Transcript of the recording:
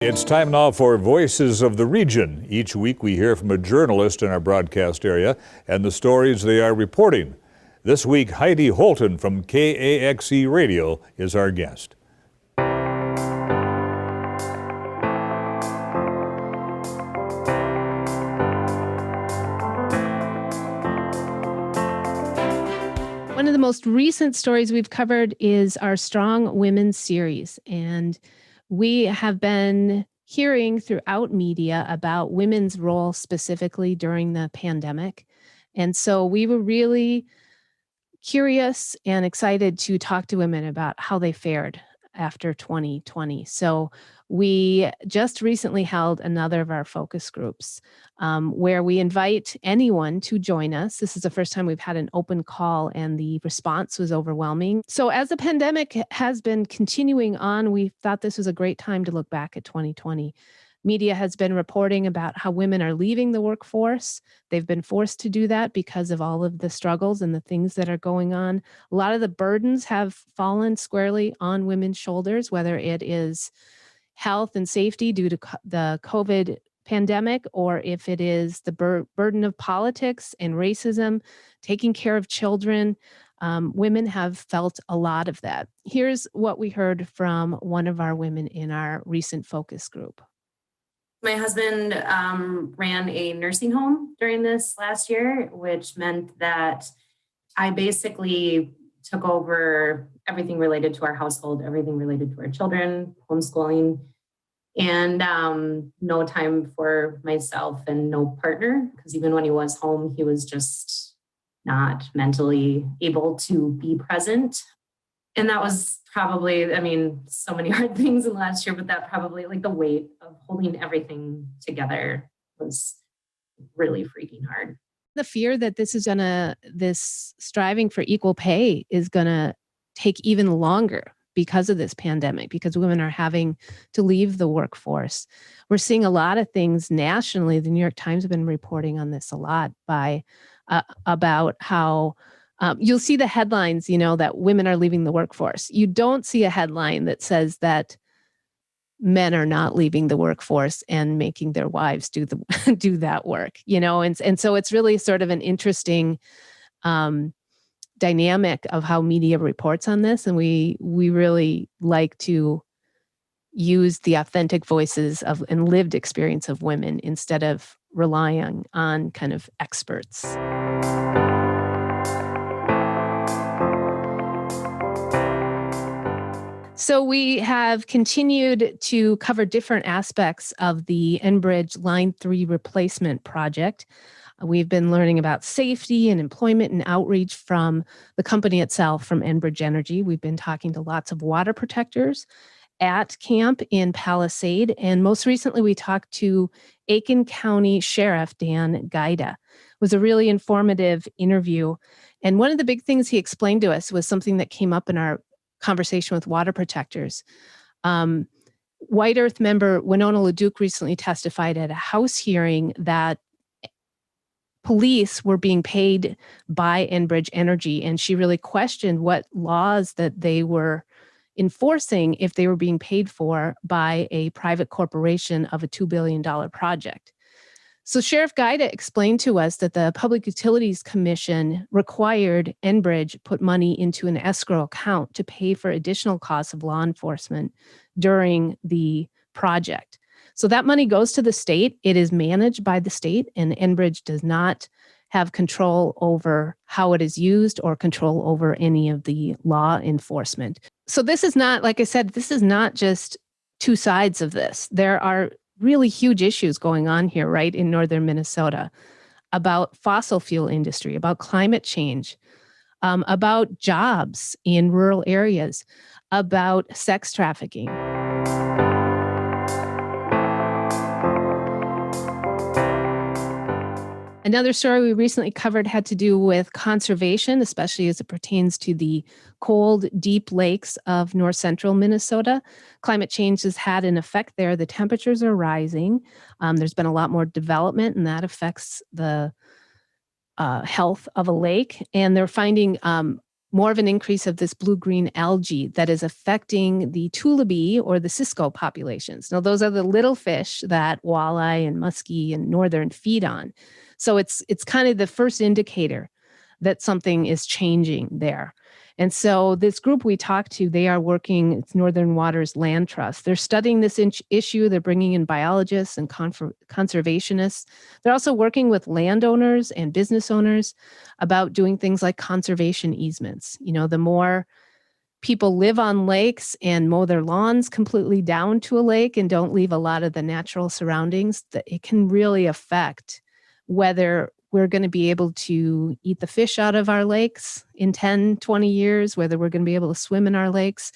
It's time now for Voices of the Region. Each week we hear from a journalist in our broadcast area and the stories they are reporting. This week, Heidi Holtan from KAXE Radio is our guest. One of the most recent stories we've covered is our Strong Women series, and we have been hearing throughout media about women's role specifically during the pandemic. And so we were really curious and excited to talk to women about how they fared after 2020. So we just recently held another of our focus groups where we invite anyone to join us. This is the first time we've had an open call, and the response was overwhelming. So as the pandemic has been continuing on, we thought this was a great time to look back at 2020. Media has been reporting about how women are leaving the workforce. They've been forced to do that because of all of the struggles and the things that are going on. A lot of the burdens have fallen squarely on women's shoulders, whether it is health and safety due to the COVID pandemic, or if it is the burden of politics and racism, taking care of children. Women have felt a lot of that. Here's what we heard from one of our women in our recent focus group. My husband ran a nursing home during this last year, which meant that I basically took over everything related to our household, everything related to our children, homeschooling, and no time for myself and no partner, because even when he was home, he was just not mentally able to be present. And that was probably, so many hard things in the last year, but that probably, like, the weight of holding everything together was really freaking hard. The fear that this striving for equal pay is gonna take even longer because of this pandemic, because women are having to leave the workforce. We're seeing a lot of things nationally. The New York Times have been reporting on this a lot about how you'll see the headlines, that women are leaving the workforce. You don't see a headline that says that men are not leaving the workforce and making their wives do that work, and so it's really sort of an interesting dynamic of how media reports on this. And we really like to use the authentic voices of and lived experience of women instead of relying on kind of experts. So we have continued to cover different aspects of the Enbridge Line 3 replacement project. We've been learning about safety and employment and outreach from the company itself, from Enbridge Energy. We've been talking to lots of water protectors at camp in Palisade. And most recently, we talked to Aiken County Sheriff Dan Gaida. It was a really informative interview. And one of the big things he explained to us was something that came up in our conversation with water protectors. White Earth member Winona LaDuke recently testified at a House hearing that police were being paid by Enbridge Energy, and she really questioned what laws that they were enforcing if they were being paid for by a private corporation of a $2 billion project. So Sheriff Gaida explained to us that the Public Utilities Commission required Enbridge put money into an escrow account to pay for additional costs of law enforcement during the project. So that money goes to the state. It is managed by the state, and Enbridge does not have control over how it is used or control over any of the law enforcement. So this is not, like I said, this is not just two sides of this. There are really huge issues going on here, right, in northern Minnesota, about fossil fuel industry, about climate change, about jobs in rural areas, about sex trafficking. Another story we recently covered had to do with conservation, especially as it pertains to the cold, deep lakes of north central Minnesota. Climate change has had an effect there. The temperatures are rising. There's been a lot more development, and that affects the health of a lake. And they're finding more of an increase of this blue-green algae that is affecting the Tullibee or the cisco populations. Now, those are the little fish that walleye and muskie and northern feed on. So it's kind of the first indicator that something is changing there. And so this group we talked to, they are working, it's Northern Waters Land Trust. They're studying this issue. They're bringing in biologists and conservationists. They're also working with landowners and business owners about doing things like conservation easements. You know, the more people live on lakes and mow their lawns completely down to a lake and don't leave a lot of the natural surroundings, that it can really affect whether we're going to be able to eat the fish out of our lakes in 10, 20 years, whether we're going to be able to swim in our lakes.